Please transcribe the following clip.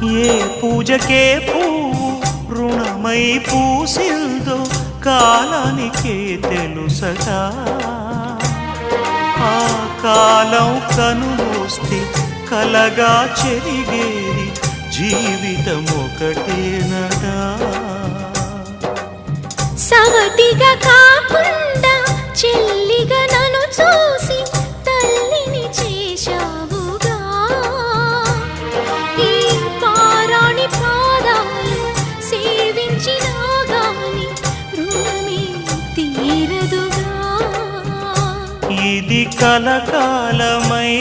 ఏ పూజకే పువ్వు రుణమై పూసిందో కాలానికే తెలుసగా. ఆ కాలం కనుమూస్తే కలగా చెరిగేది జీవితం ఒకటేనగా. సవతిగా కాకుండా చెల్లిగా నన్ను చూసి తల్లిని చేశావుగా. ఈ పారాణి పాదాలు సేవించినా గాని రుణమే తీరదుగా. ఇది కలకాలమై